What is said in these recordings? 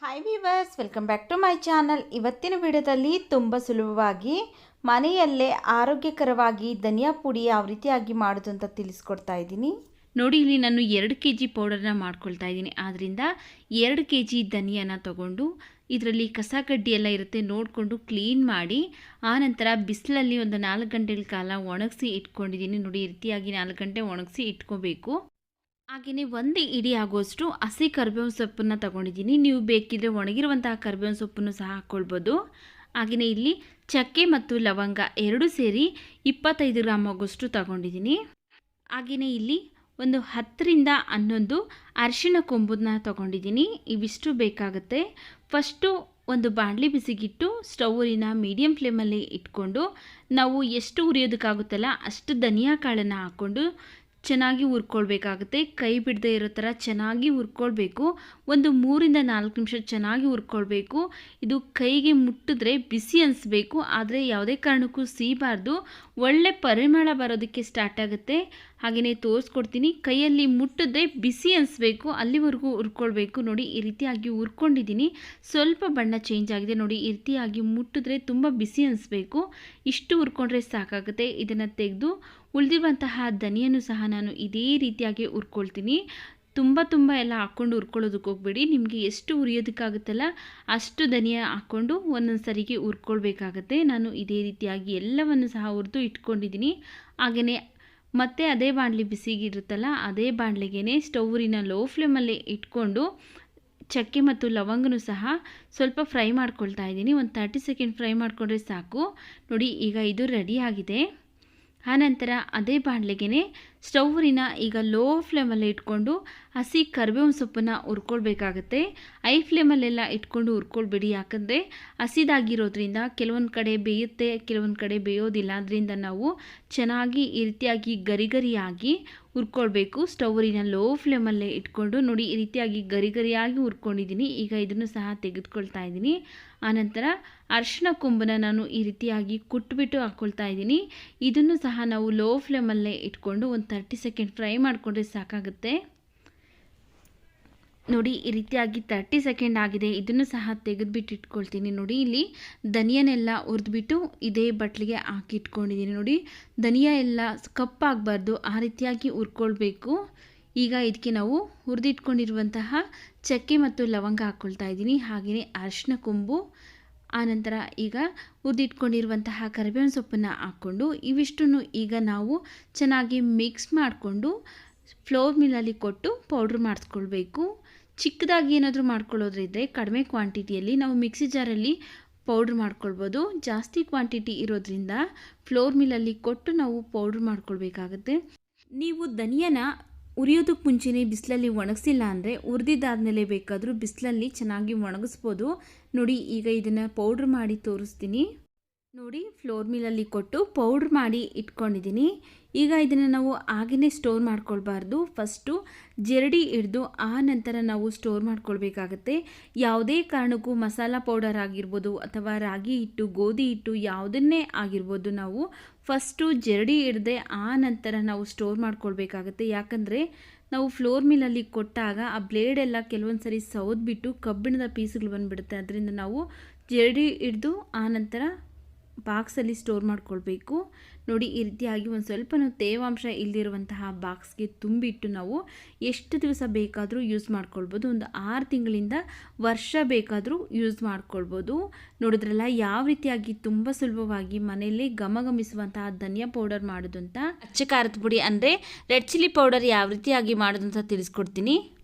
Hi viewers, welcome back to my channel. ಇವತ್ತಿನ ವಿಡಿಯೋದಲ್ಲಿ ತುಂಬ ಸುಲಭವಾಗಿ ಮನೆಯಲ್ಲೇ ಆರೋಗ್ಯಕರವಾಗಿ ಧನಿಯಾ ಪುಡಿ ಯಾವ ರೀತಿಯಾಗಿ ಮಾಡೋದು ಅಂತ ತಿಳಿಸ್ಕೊಡ್ತಾ ಇದ್ದೀನಿ. ನೋಡಿ, ಇಲ್ಲಿ ನಾನು 2 kg ಪೌಡರ್ನ ಮಾಡ್ಕೊಳ್ತಾ ಇದ್ದೀನಿ. ಆದ್ದರಿಂದ 2 kg ಧನಿಯಾನ ತಗೊಂಡು ಇದರಲ್ಲಿ ಕಸ ಕಡ್ಡಿ ಎಲ್ಲ ಇರುತ್ತೆ ನೋಡಿಕೊಂಡು ಕ್ಲೀನ್ ಮಾಡಿ ಆನಂತರ ಬಿಸಿಲಲ್ಲಿ ಒಂದು 4 ಗಂಟೆಗಳ ಕಾಲ ಒಣಗಿಸಿ ಇಟ್ಕೊಂಡಿದ್ದೀನಿ. ನೋಡಿ, ಈ ರೀತಿಯಾಗಿ 4 ಗಂಟೆ ಒಣಗಿಸಿ ಇಟ್ಕೋಬೇಕು. ಹಾಗೆಯೇ 1 ಇಡಿ ಆಗುವಷ್ಟು ಹಸಿ ಕರಿಬೇವಿನ ಸೊಪ್ಪನ್ನು ತಗೊಂಡಿದ್ದೀನಿ. ನೀವು ಬೇಕಿದ್ರೆ ಒಣಗಿರುವಂತಹ ಕರಿಬೇವಿನ ಸೊಪ್ಪನ್ನು ಸಹ ಹಾಕ್ಕೊಳ್ಬೋದು. ಹಾಗೆಯೇ ಇಲ್ಲಿ ಚಕ್ಕೆ ಮತ್ತು ಲವಂಗ 2 ಸೇರಿ 25 ಗ್ರಾಮ್ ಆಗುವಷ್ಟು ತಗೊಂಡಿದ್ದೀನಿ. ಹಾಗೆಯೇ ಇಲ್ಲಿ ಒಂದು 10 ರಿಂದ 11 ಅರಿಶಿಣ ಕೊಂಬನ್ನ ತಗೊಂಡಿದ್ದೀನಿ. ಇವಿಷ್ಟು ಬೇಕಾಗುತ್ತೆ. ಫಸ್ಟು ಒಂದು ಬಾಣಲಿ ಬಿಸಿಗಿಟ್ಟು ಸ್ಟೌವಿನ ಮೀಡಿಯಮ್ ಫ್ಲೇಮಲ್ಲಿ ಇಟ್ಕೊಂಡು ನಾವು ಎಷ್ಟು ಉರಿಯೋದಕ್ಕಾಗುತ್ತಲ್ಲ ಅಷ್ಟು ಧನಿಯಾ ಕಾಳನ್ನು ಹಾಕ್ಕೊಂಡು ಚೆನ್ನಾಗಿ ಹುರ್ಕೊಳ್ಬೇಕಾಗುತ್ತೆ. ಕೈ ಬಿಡದೆ ಇರೋ ಥರ ಚೆನ್ನಾಗಿ ಹುರ್ಕೊಳ್ಬೇಕು. ಒಂದು 3 ರಿಂದ 4 ನಿಮಿಷ ಚೆನ್ನಾಗಿ ಹುರ್ಕೊಳ್ಬೇಕು. ಇದು ಕೈಗೆ ಮುಟ್ಟಿದ್ರೆ ಬಿಸಿ ಅನಿಸ್ಬೇಕು, ಆದರೆ ಯಾವುದೇ ಕಾರಣಕ್ಕೂ ಸೀಬಾರ್ದು. ಒಳ್ಳೆ ಪರಿಮಳ ಬರೋದಕ್ಕೆ ಸ್ಟಾರ್ಟ್ ಆಗುತ್ತೆ. ಹಾಗೆಯೇ ತೋರಿಸ್ಕೊಡ್ತೀನಿ. ಕೈಯಲ್ಲಿ ಮುಟ್ಟಿದ್ರೆ ಬಿಸಿ ಅನಿಸ್ಬೇಕು, ಅಲ್ಲಿವರೆಗೂ ಹುರ್ಕೊಳ್ಬೇಕು. ನೋಡಿ, ಈ ರೀತಿಯಾಗಿ ಹುರ್ಕೊಂಡಿದ್ದೀನಿ. ಸ್ವಲ್ಪ ಬಣ್ಣ ಚೇಂಜ್ ಆಗಿದೆ. ನೋಡಿ, ಈ ರೀತಿಯಾಗಿ ಮುಟ್ಟಿದ್ರೆ ತುಂಬ ಬಿಸಿ ಅನಿಸ್ಬೇಕು. ಇಷ್ಟು ಹುರ್ಕೊಂಡ್ರೆ ಸಾಕಾಗುತ್ತೆ. ಇದನ್ನು ತೆಗೆದು ಉಳಿದಿರುವಂತಹ ಧನಿಯನ್ನು ಸಹ ನಾನು ಇದೇ ರೀತಿಯಾಗಿ ಹುರ್ಕೊಳ್ತೀನಿ. ತುಂಬ ಎಲ್ಲ ಹಾಕ್ಕೊಂಡು ಹುರ್ಕೊಳ್ಳೋದಕ್ಕೆ ಹೋಗ್ಬೇಡಿ. ನಿಮಗೆ ಎಷ್ಟು ಹುರಿಯೋದಕ್ಕಾಗುತ್ತಲ್ಲ ಅಷ್ಟು ಧನಿಯಾ ಹಾಕ್ಕೊಂಡು ಒಂದೊಂದು ಸರಿಗೆ ಹುರ್ಕೊಳ್ಬೇಕಾಗತ್ತೆ. ನಾನು ಇದೇ ರೀತಿಯಾಗಿ ಎಲ್ಲವನ್ನು ಸಹ ಹುರಿದು ಇಟ್ಕೊಂಡಿದ್ದೀನಿ. ಹಾಗೆಯೇ ಮತ್ತೆ ಅದೇ ಬಾಣಲಿ ಬಿಸಿಗಿರುತ್ತಲ್ಲ ಅದೇ ಬಾಣಲಿಗೆ ಸ್ಟೌವಿನ ಲೋ ಫ್ಲೇಮಲ್ಲಿ ಇಟ್ಕೊಂಡು ಚಕ್ಕೆ ಮತ್ತು ಲವಂಗನೂ ಸಹ ಸ್ವಲ್ಪ ಫ್ರೈ ಮಾಡ್ಕೊಳ್ತಾ ಇದ್ದೀನಿ. ಒಂದು 30 ಸೆಕೆಂಡ್ ಫ್ರೈ ಮಾಡಿಕೊಂಡ್ರೆ ಸಾಕು. ನೋಡಿ, ಈಗ ಇದು ರೆಡಿ ಆಗಿದೆ. ಆನಂತರ ಅದೇ ಬಾಣಲೆಗೆ ಸ್ಟೌವಿನ ಈಗ ಲೋ ಫ್ಲೇಮಲ್ಲಿ ಇಟ್ಕೊಂಡು ಹಸಿ ಕರಿಬೇವಿನ ಸೊಪ್ಪನ್ನು ಹುರ್ಕೊಳ್ಬೇಕಾಗತ್ತೆ. ಐ ಫ್ಲೇಮಲ್ಲೆಲ್ಲ ಇಟ್ಕೊಂಡು ಹುರ್ಕೊಳ್ಬೇಡಿ, ಯಾಕಂದರೆ ಹಸಿದಾಗಿರೋದ್ರಿಂದ ಕೆಲವೊಂದು ಕಡೆ ಬೇಯುತ್ತೆ, ಕೆಲವೊಂದು ಕಡೆ ಬೇಯೋದಿಲ್ಲ. ಅದರಿಂದ ನಾವು ಚೆನ್ನಾಗಿ ಈ ರೀತಿಯಾಗಿ ಗರಿಯಾಗಿ ಹುರ್ಕೊಳ್ಬೇಕು. ಸ್ಟೌವಿನ ಲೋ ಫ್ಲೇಮಲ್ಲೇ ಇಟ್ಕೊಂಡು ನೋಡಿ, ಈ ರೀತಿಯಾಗಿ ಗರಿಯಾಗಿ ಹುರ್ಕೊಂಡಿದ್ದೀನಿ. ಈಗ ಇದನ್ನು ಸಹ ತೆಗೆದುಕೊಳ್ತಾ ಇದ್ದೀನಿ. ಆನಂತರ ಅರಿಶಿಣ ಕೊಂಬನ್ನ ನಾನು ಈ ರೀತಿಯಾಗಿ ಕುಟ್ಬಿಟ್ಟು ಹಾಕ್ಕೊಳ್ತಾ ಇದ್ದೀನಿ. ಇದನ್ನು ಸಹ ನಾವು ಲೋ ಫ್ಲೇಮಲ್ಲೇ ಇಟ್ಕೊಂಡು ಒಂದು 30 ಸೆಕೆಂಡ್ ಫ್ರೈ ಮಾಡಿಕೊಂಡ್ರೆ ಸಾಕಾಗುತ್ತೆ. ನೋಡಿ, ಈ ರೀತಿಯಾಗಿ 30 ಸೆಕೆಂಡ್ ಆಗಿದೆ. ಇದನ್ನು ಸಹ ತೆಗೆದುಬಿಟ್ಟು ಇಟ್ಕೊಳ್ತೀನಿ. ನೋಡಿ, ಇಲ್ಲಿ ಧನಿಯನೆಲ್ಲ ಹುರಿದ್ಬಿಟ್ಟು ಇದೇ ಬಟ್ಲಿಗೆ ಹಾಕಿ ಇಟ್ಕೊಂಡಿದ್ದೀನಿ. ನೋಡಿ, ಧನಿಯಾ ಎಲ್ಲ ಕಪ್ಪಾಗಬಾರ್ದು, ಆ ರೀತಿಯಾಗಿ ಹುರ್ಕೊಳ್ಬೇಕು. ಈಗ ಇದಕ್ಕೆ ನಾವು ಹುರಿದಿಟ್ಕೊಂಡಿರುವಂತಹ ಚಕ್ಕೆ ಮತ್ತು ಲವಂಗ ಹಾಕ್ಕೊಳ್ತಾ ಇದ್ದೀನಿ. ಹಾಗೆಯೇ ಅರಿಶಿಣ ಕೊಂಬು, ಆನಂತರ ಈಗ ಹುರಿದಿಟ್ಕೊಂಡಿರುವಂತಹ ಕರಿಬೇವಿನ ಸೊಪ್ಪನ್ನು ಹಾಕ್ಕೊಂಡು ಇವಿಷ್ಟನ್ನು ಈಗ ನಾವು ಚೆನ್ನಾಗಿ ಮಿಕ್ಸ್ ಮಾಡಿಕೊಂಡು ಫ್ಲೋರ್ ಮಿಲ್ಲಲ್ಲಿ ಕೊಟ್ಟು ಪೌಡ್ರ್ ಮಾಡಿಸ್ಕೊಳ್ಬೇಕು. ಚಿಕ್ಕದಾಗಿ ಏನಾದರೂ ಮಾಡ್ಕೊಳ್ಳೋದ್ರಿದ್ದರೆ ಕಡಿಮೆ ಕ್ವಾಂಟಿಟಿಯಲ್ಲಿ ನಾವು ಮಿಕ್ಸಿ ಜಾರಲ್ಲಿ ಪೌಡ್ರ್ ಮಾಡ್ಕೊಳ್ಬೋದು. ಜಾಸ್ತಿ ಕ್ವಾಂಟಿಟಿ ಇರೋದ್ರಿಂದ ಫ್ಲೋರ್ ಮಿಲ್ಲಲ್ಲಿ ಕೊಟ್ಟು ನಾವು ಪೌಡ್ರ್ ಮಾಡ್ಕೊಳ್ಬೇಕಾಗತ್ತೆ. ನೀವು ಧನಿಯಾನ ಉರಿಯೋದಕ್ಕೆ ಮುಂಚೆನೇ ಬಿಸಿಲಲ್ಲಿ ಒಣಗಿಸಿಲ್ಲ ಅಂದರೆ ಹುರಿದಿದ್ದಾದಮೇಲೆ ಬೇಕಾದರೂ ಬಿಸಿಲಲ್ಲಿ ಚೆನ್ನಾಗಿ ಒಣಗಿಸ್ಬೋದು. ನೋಡಿ, ಈಗ ಇದನ್ನು ಪೌಡ್ರ್ ಮಾಡಿ ತೋರಿಸ್ತೀನಿ. ನೋಡಿ, ಫ್ಲೋರ್ ಮಿಲ್ಲಲ್ಲಿ ಕೊಟ್ಟು ಪೌಡ್ರ್ ಮಾಡಿ ಇಟ್ಕೊಂಡಿದ್ದೀನಿ. ಈಗ ಇದನ್ನು ನಾವು ಹಾಗೆಯೇ ಸ್ಟೋರ್ ಮಾಡ್ಕೊಳ್ಬಾರ್ದು. ಫಸ್ಟು ಜರಡಿ ಹಿಡಿದು ಆ ನಂತರ ನಾವು ಸ್ಟೋರ್ ಮಾಡ್ಕೊಳ್ಬೇಕಾಗತ್ತೆ. ಯಾವುದೇ ಕಾರಣಕ್ಕೂ ಮಸಾಲ ಪೌಡರ್ ಆಗಿರ್ಬೋದು ಅಥವಾ ರಾಗಿ ಹಿಟ್ಟು, ಗೋಧಿ ಹಿಟ್ಟು ಯಾವುದನ್ನೇ ಆಗಿರ್ಬೋದು, ನಾವು ಫಸ್ಟು ಜರಡಿ ಹಿಡ್ದೆ ಆ ನಂತರ ನಾವು ಸ್ಟೋರ್ ಮಾಡ್ಕೊಳ್ಬೇಕಾಗತ್ತೆ. ಯಾಕಂದರೆ ನಾವು ಫ್ಲೋರ್ ಮಿಲ್ಲಲ್ಲಿ ಕೊಟ್ಟಾಗ ಆ ಬ್ಲೇಡೆಲ್ಲ ಕೆಲವೊಂದು ಸರಿ ಸೌದ್ಬಿಟ್ಟು ಕಬ್ಬಿಣದ ಪೀಸ್ಗಳು ಬಂದುಬಿಡುತ್ತೆ. ಅದರಿಂದ ನಾವು ಜರಡಿ ಹಿಡಿದು ಆ ನಂತರ ಬಾಕ್ಸಲ್ಲಿ ಸ್ಟೋರ್ ಮಾಡ್ಕೊಳ್ಬೇಕು. ನೋಡಿ, ಈ ರೀತಿಯಾಗಿ ಒಂದು ಸ್ವಲ್ಪನೂ ತೇವಾಂಶ ಇಲ್ಲದಿರುವಂತಹ ಬಾಕ್ಸ್ಗೆ ತುಂಬಿಟ್ಟು ನಾವು ಎಷ್ಟು ದಿವಸ ಬೇಕಾದರೂ ಯೂಸ್ ಮಾಡ್ಕೊಳ್ಬೋದು. ಒಂದು 6 ತಿಂಗಳಿಂದ ವರ್ಷ ಬೇಕಾದರೂ ಯೂಸ್ ಮಾಡ್ಕೊಳ್ಬೋದು. ನೋಡಿದ್ರಲ್ಲ ಯಾವ ರೀತಿಯಾಗಿ ತುಂಬ ಸುಲಭವಾಗಿ ಮನೆಯಲ್ಲೇ ಘಮಘಮಿಸುವಂತಹ ಧನಿಯಾ ಪೌಡರ್ ಮಾಡೋದು ಅಂತ. ಅಚ್ಚ ಖಾರದ ಪುಡಿ ಅಂದರೆ ರೆಡ್ ಚಿಲ್ಲಿ ಪೌಡರ್ ಯಾವ ರೀತಿಯಾಗಿ ಮಾಡೋದು ಅಂತ ತಿಳಿಸ್ಕೊಡ್ತೀನಿ.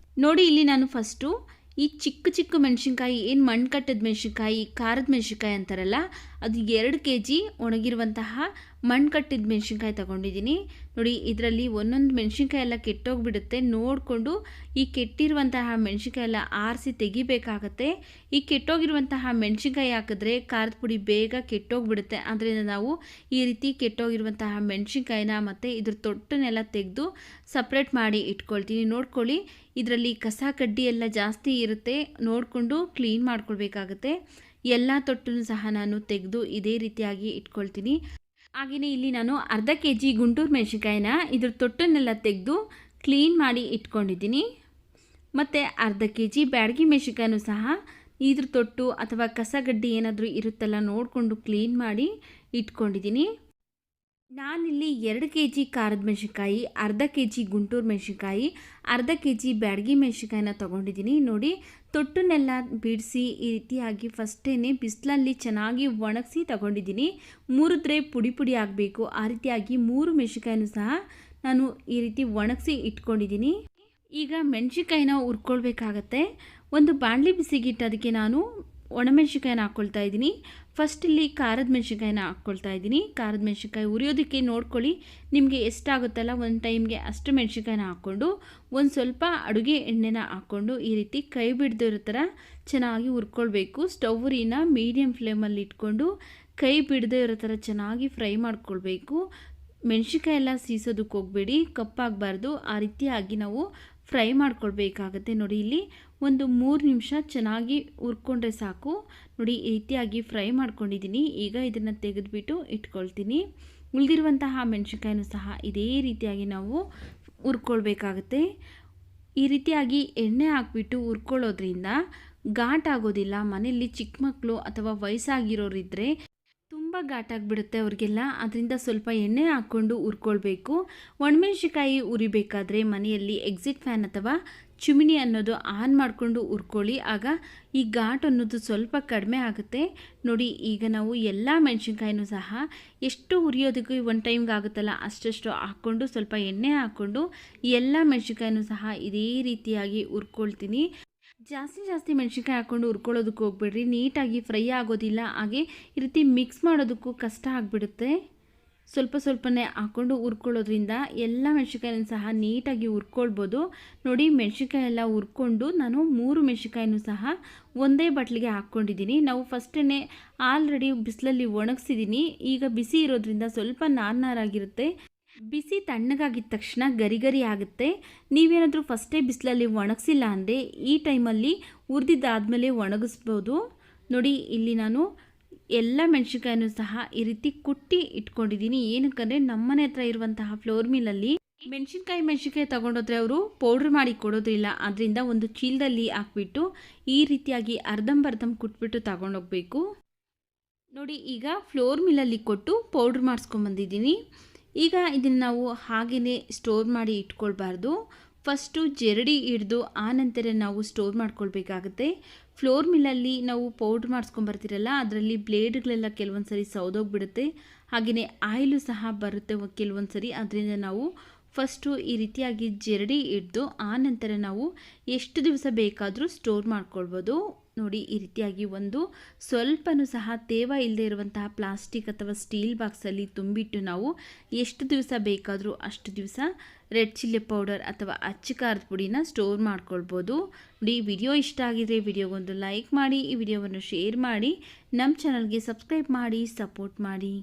ನೋಡಿ, ಇಲ್ಲಿ ನಾನು ಫಸ್ಟು ಈ ಚಿಕ್ಕ ಮೆಣಸಿನ್ಕಾಯಿ, ಏನು ಮಣ್ಣು ಕಟ್ಟಿದ ಮೆಣಸಿನ್ಕಾಯಿ, ಖಾರದ ಮೆಣಸಿನ್ಕಾಯಿ ಅಂತಾರಲ್ಲ, ಅದು 2 kg ಒಣಗಿರುವಂತಹ ಮಣ್ಣು ಕಟ್ಟಿದ ಮೆಣಸಿನ್ಕಾಯಿ ತಗೊಂಡಿದ್ದೀನಿ. ನೋಡಿ, ಇದರಲ್ಲಿ ಒಂದೊಂದು ಮೆಣಸಿನ್ಕಾಯಿ ಎಲ್ಲ ಕೆಟ್ಟೋಗ್ಬಿಡುತ್ತೆ. ನೋಡಿಕೊಂಡು ಈ ಕೆಟ್ಟಿರುವಂತಹ ಮೆಣಸಿನ್ಕಾಯಿ ಎಲ್ಲ ಆರಿಸಿ ತೆಗಿಬೇಕಾಗತ್ತೆ. ಈ ಕೆಟ್ಟೋಗಿರುವಂತಹ ಮೆಣಸಿನ್ಕಾಯಿ ಹಾಕಿದ್ರೆ ಖಾರದ ಪುಡಿ ಬೇಗ ಕೆಟ್ಟೋಗ್ಬಿಡುತ್ತೆ. ಆದ್ದರಿಂದ ನಾವು ಈ ರೀತಿ ಕೆಟ್ಟೋಗಿರುವಂತಹ ಮೆಣಸಿನ್ಕಾಯಿನ ಮತ್ತು ಇದ್ರ ತೊಟ್ಟನ್ನೆಲ್ಲ ತೆಗೆದು ಸಪ್ರೇಟ್ ಮಾಡಿ ಇಟ್ಕೊಳ್ತೀನಿ. ನೋಡ್ಕೊಳ್ಳಿ, ಇದರಲ್ಲಿ ಕಸ ಕಡ್ಡಿ ಎಲ್ಲ ಜಾಸ್ತಿ ಇರುತ್ತೆ. ನೋಡಿಕೊಂಡು ಕ್ಲೀನ್ ಮಾಡ್ಕೊಳ್ಬೇಕಾಗತ್ತೆ. ಎಲ್ಲ ತೊಟ್ಟನ್ನು ಸಹ ನಾನು ತೆಗೆದು ಇದೇ ರೀತಿಯಾಗಿ ಇಟ್ಕೊಳ್ತೀನಿ. ಹಾಗೆಯೇ ಇಲ್ಲಿ ನಾನು ಅರ್ಧ kg ಗುಂಟೂರು ಮೆಣಸಿನ್ಕಾಯಿನ ಇದ್ರ ತೊಟ್ಟನ್ನೆಲ್ಲ ತೆಗೆದು ಕ್ಲೀನ್ ಮಾಡಿ ಇಟ್ಕೊಂಡಿದ್ದೀನಿ. ಮತ್ತು ಅರ್ಧ kg ಬ್ಯಾಡಗಿ ಮೆಣಸಿನ್ಕಾಯಿನೂ ಸಹ ಇದ್ರ ತೊಟ್ಟು ಅಥವಾ ಕಸಗಡ್ಡೆ ಏನಾದರೂ ಇರುತ್ತಲ್ಲ ನೋಡಿಕೊಂಡು ಕ್ಲೀನ್ ಮಾಡಿ ಇಟ್ಕೊಂಡಿದ್ದೀನಿ. ನಾನಿಲ್ಲಿ 2 kg ಖಾರದ ಮೆಣಸಿನ್ಕಾಯಿ, ಅರ್ಧ kg ಗುಂಟೂರು ಮೆಣಸಿನ್ಕಾಯಿ, ಅರ್ಧ kg ಬ್ಯಾಡಗಿ ಮೆಣಸಿನ್ಕಾಯಿನ ತೊಗೊಂಡಿದ್ದೀನಿ. ನೋಡಿ, ತೊಟ್ಟನ್ನೆಲ್ಲ ಬಿಡಿಸಿ ಈ ರೀತಿಯಾಗಿ ಫಸ್ಟೇ ಬಿಸಿಲಲ್ಲಿ ಚೆನ್ನಾಗಿ ಒಣಗಿಸಿ ತಗೊಂಡಿದ್ದೀನಿ. ಮುರಿದ್ರೆ ಪುಡಿ ಪುಡಿ ಆಗಬೇಕು, ಆ ರೀತಿಯಾಗಿ 3 ಮೆಣಸಿನ್ಕಾಯಿನೂ ಸಹ ನಾನು ಈ ರೀತಿ ಒಣಗಿಸಿ ಇಟ್ಕೊಂಡಿದ್ದೀನಿ. ಈಗ ಮೆಣಸಿನ್ಕಾಯಿನ ಹುರ್ಕೊಳ್ಬೇಕಾಗತ್ತೆ. ಒಂದು ಬಾಣಲಿ ಬಿಸಿಗಿಟ್ಟು ಅದಕ್ಕೆ ನಾನು ಒಣಮೆಣ್ಸಿನ್ಕಾಯಿನ ಹಾಕ್ಕೊಳ್ತಾ ಇದ್ದೀನಿ. ಫಸ್ಟ್ ಇಲ್ಲಿ ಖಾರದ ಮೆಣಸಿನ್ಕಾಯಿನ ಹಾಕ್ಕೊಳ್ತಾ ಇದ್ದೀನಿ. ಖಾರದ ಮೆಣಸಿನ್ಕಾಯಿ ಉರಿಯೋದಕ್ಕೆ ನೋಡ್ಕೊಳ್ಳಿ, ನಿಮಗೆ ಎಷ್ಟಾಗುತ್ತಲ್ಲ ಒಂದು ಟೈಮ್ಗೆ ಅಷ್ಟು ಮೆಣಸಿನ್ಕಾಯಿನ ಹಾಕ್ಕೊಂಡು ಒಂದು ಸ್ವಲ್ಪ ಅಡುಗೆ ಎಣ್ಣೆನ ಹಾಕ್ಕೊಂಡು ಈ ರೀತಿ ಕೈ ಬಿಡದಿರೋ ಥರ ಚೆನ್ನಾಗಿ ಹುರ್ಕೊಳ್ಬೇಕು. ಸ್ಟವ್ನ ಮೀಡಿಯಮ್ ಫ್ಲೇಮಲ್ಲಿ ಇಟ್ಕೊಂಡು ಕೈ ಬಿಡದೇ ಇರೋ ಥರ ಚೆನ್ನಾಗಿ ಫ್ರೈ ಮಾಡ್ಕೊಳ್ಬೇಕು. ಮೆಣಸಿನ್ಕಾಯಿ ಎಲ್ಲ ಸೀಸೋದಕ್ಕೆ ಹೋಗಬೇಡಿ, ಕಪ್ಪಾಗಬಾರ್ದು. ಆ ರೀತಿಯಾಗಿ ನಾವು ಫ್ರೈ ಮಾಡ್ಕೊಳ್ಬೇಕಾಗತ್ತೆ. ನೋಡಿ, ಇಲ್ಲಿ ಒಂದು 3 ನಿಮಿಷ ಚೆನ್ನಾಗಿ ಹುರ್ಕೊಂಡ್ರೆ ಸಾಕು. ನೋಡಿ, ಈ ರೀತಿಯಾಗಿ ಫ್ರೈ ಮಾಡ್ಕೊಂಡಿದ್ದೀನಿ. ಈಗ ಇದನ್ನು ತೆಗೆದುಬಿಟ್ಟು ಇಟ್ಕೊಳ್ತೀನಿ. ಉಳಿದಿರುವಂತಹ ಮೆಣಸಿನ್ಕಾಯಿನೂ ಸಹ ಇದೇ ರೀತಿಯಾಗಿ ನಾವು ಹುರ್ಕೊಳ್ಬೇಕಾಗತ್ತೆ. ಈ ರೀತಿಯಾಗಿ ಎಣ್ಣೆ ಹಾಕ್ಬಿಟ್ಟು ಹುರ್ಕೊಳ್ಳೋದ್ರಿಂದ ಘಾಟ್ ಆಗೋದಿಲ್ಲ. ಮನೆಯಲ್ಲಿ ಚಿಕ್ಕ ಮಕ್ಕಳು ಅಥವಾ ವಯಸ್ಸಾಗಿರೋರಿದ್ದರೆ ತುಂಬ ಘಾಟಾಗಿಬಿಡುತ್ತೆ ಅವ್ರಿಗೆಲ್ಲ. ಅದರಿಂದ ಸ್ವಲ್ಪ ಎಣ್ಣೆ ಹಾಕ್ಕೊಂಡು ಹುರ್ಕೊಳ್ಬೇಕು. ಒಣಮೆಣ್ಸಿನ್ಕಾಯಿ ಉರಿಬೇಕಾದ್ರೆ ಮನೆಯಲ್ಲಿ ಎಕ್ಸಿಟ್ ಫ್ಯಾನ್ ಅಥವಾ ಚಿಮಿನಿ ಅನ್ನೋದು ಆನ್ ಮಾಡಿಕೊಂಡು ಹುರ್ಕೊಳ್ಳಿ. ಆಗ ಈ ಘಾಟ್ ಅನ್ನೋದು ಸ್ವಲ್ಪ ಕಡಿಮೆ ಆಗುತ್ತೆ. ನೋಡಿ, ಈಗ ನಾವು ಎಲ್ಲ ಮೆಣಸಿನ್ಕಾಯಿನೂ ಸಹ ಎಷ್ಟು ಹುರಿಯೋದಕ್ಕೆ ಒಂದು ಟೈಮ್ಗೆ ಆಗುತ್ತಲ್ಲ ಅಷ್ಟಷ್ಟು ಹಾಕ್ಕೊಂಡು ಸ್ವಲ್ಪ ಎಣ್ಣೆ ಹಾಕ್ಕೊಂಡು ಎಲ್ಲ ಮೆಣಸಿನ್ಕಾಯಿನೂ ಸಹ ಇದೇ ರೀತಿಯಾಗಿ ಹುರ್ಕೊಳ್ತೀನಿ. ಜಾಸ್ತಿ ಮೆಣಸಿನ್ಕಾಯಿ ಹಾಕ್ಕೊಂಡು ಹುರ್ಕೊಳ್ಳೋದಕ್ಕೆ ಹೋಗ್ಬೇಡ್ರಿ, ನೀಟಾಗಿ ಫ್ರೈ ಆಗೋದಿಲ್ಲ. ಹಾಗೆ ಈ ರೀತಿ ಮಿಕ್ಸ್ ಮಾಡೋದಕ್ಕೂ ಕಷ್ಟ ಆಗಿಬಿಡುತ್ತೆ. ಸ್ವಲ್ಪನೇ ಹಾಕ್ಕೊಂಡು ಹುರ್ಕೊಳ್ಳೋದ್ರಿಂದ ಎಲ್ಲ ಮೆಣಸಿನ್ಕಾಯಿನೂ ಸಹ ನೀಟಾಗಿ ಹುರ್ಕೊಳ್ಬೋದು. ನೋಡಿ, ಮೆಣಸಿನ್ಕಾಯಿ ಎಲ್ಲ ಹುರ್ಕೊಂಡು ನಾನು 3 ಮೆಣಸಿನ್ಕಾಯಿನೂ ಸಹ ಒಂದೇ ಬಟ್ಲಿಗೆ ಹಾಕ್ಕೊಂಡಿದ್ದೀನಿ. ನಾವು ಫಸ್ಟೇ ಆಲ್ರೆಡಿ ಬಿಸಿಲಲ್ಲಿ ಒಣಗಿಸಿದ್ದೀನಿ. ಈಗ ಬಿಸಿ ಇರೋದ್ರಿಂದ ಸ್ವಲ್ಪ ನಾರಾಗಿರುತ್ತೆ. ಬಿಸಿ ತಣ್ಣಗಾಗಿದ್ದ ತಕ್ಷಣ ಗರಿ ಆಗುತ್ತೆ. ನೀವೇನಾದರೂ ಫಸ್ಟೇ ಬಿಸಿಲಲ್ಲಿ ಒಣಗಿಸಿಲ್ಲ ಅಂದರೆ ಈ ಟೈಮಲ್ಲಿ ಹುರಿದಿದ್ದಾದಮೇಲೆ ಒಣಗಿಸ್ಬೋದು. ನೋಡಿ, ಇಲ್ಲಿ ನಾನು ಎಲ್ಲ ಮೆಣಸಿನ್ಕಾಯಿನೂ ಸಹ ಈ ರೀತಿ ಕುಟ್ಟಿ ಇಟ್ಕೊಂಡಿದ್ದೀನಿ. ಏನಕ್ಕಂದರೆ ನಮ್ಮನೆ ಹತ್ರ ಇರುವಂತಹ ಫ್ಲೋರ್ ಮಿಲ್ಲಲ್ಲಿ ಮೆಣಸಿನ್ಕಾಯಿ ತೊಗೊಂಡೋದ್ರೆ ಅವರು ಪೌಡ್ರ್ ಮಾಡಿ ಕೊಡೋದಿಲ್ಲ. ಅದರಿಂದ ಒಂದು ಚೀಲದಲ್ಲಿ ಹಾಕ್ಬಿಟ್ಟು ಈ ರೀತಿಯಾಗಿ ಅರ್ಧಂಬರ್ಧಂ ಕುಟ್ಬಿಟ್ಟು ತಗೊಂಡೋಗ್ಬೇಕು. ನೋಡಿ, ಈಗ ಫ್ಲೋರ್ ಮಿಲ್ಲಲ್ಲಿ ಕೊಟ್ಟು ಪೌಡ್ರ್ ಮಾಡಿಸ್ಕೊಂಬಂದಿದ್ದೀನಿ. ಈಗ ಇದನ್ನು ನಾವು ಹಾಗೆಯೇ ಸ್ಟೋರ್ ಮಾಡಿ ಇಟ್ಕೊಳ್ಬಾರ್ದು. ಫಸ್ಟು ಜರಡಿ ಹಿಡಿದು ಆನಂತರ ನಾವು ಸ್ಟೋರ್ ಮಾಡ್ಕೊಳ್ಬೇಕಾಗುತ್ತೆ. ಫ್ಲೋರ್ ಮಿಲ್ಲಲ್ಲಿ ನಾವು ಪೌಡ್ರ್ ಮಾಡಿಸ್ಕೊಂಬರ್ತೀರಲ್ಲ, ಅದರಲ್ಲಿ ಬ್ಲೇಡ್ಗಳೆಲ್ಲ ಕೆಲವೊಂದು ಸರಿ ಸೌದೋಗ್ಬಿಡುತ್ತೆ. ಹಾಗೆಯೇ ಆಯಿಲು ಸಹ ಬರುತ್ತೆ ಕೆಲವೊಂದು ಸರಿ. ಅದರಿಂದ ನಾವು ಫಸ್ಟು ಈ ರೀತಿಯಾಗಿ ಜರಡಿ ಹಿಡಿದು ಆನಂತರ ನಾವು ಎಷ್ಟು ದಿವಸ ಬೇಕಾದರೂ ಸ್ಟೋರ್ ಮಾಡ್ಕೊಳ್ಬೋದು. ನೋಡಿ, ಈ ರೀತಿಯಾಗಿ ಒಂದು ಸ್ವಲ್ಪನೂ ಸಹ ತೇವ ಇಲ್ಲದೆ ಇರುವಂತಹ ಪ್ಲಾಸ್ಟಿಕ್ ಅಥವಾ ಸ್ಟೀಲ್ ಬಾಕ್ಸಲ್ಲಿ ತುಂಬಿಟ್ಟು ನಾವು ಎಷ್ಟು ದಿವಸ ಬೇಕಾದರೂ ಅಷ್ಟು ದಿವಸ ರೆಡ್ ಚಿಲ್ಲಿ ಪೌಡರ್ ಅಥವಾ ಅಚ್ಚ ಖಾರದ ಪುಡಿನ ಸ್ಟೋರ್ ಮಾಡ್ಕೊಳ್ಬೋದು. ನೋಡಿ, ವಿಡಿಯೋ ಇಷ್ಟ ಆಗಿದ್ರೆ ವಿಡಿಯೋಗೊಂದು ಲೈಕ್ ಮಾಡಿ, ಈ ವಿಡಿಯೋವನ್ನು ಶೇರ್ ಮಾಡಿ, ನಮ್ಮ ಚಾನಲ್ಗೆ ಸಬ್ಸ್ಕ್ರೈಬ್ ಮಾಡಿ, ಸಪೋರ್ಟ್ ಮಾಡಿ.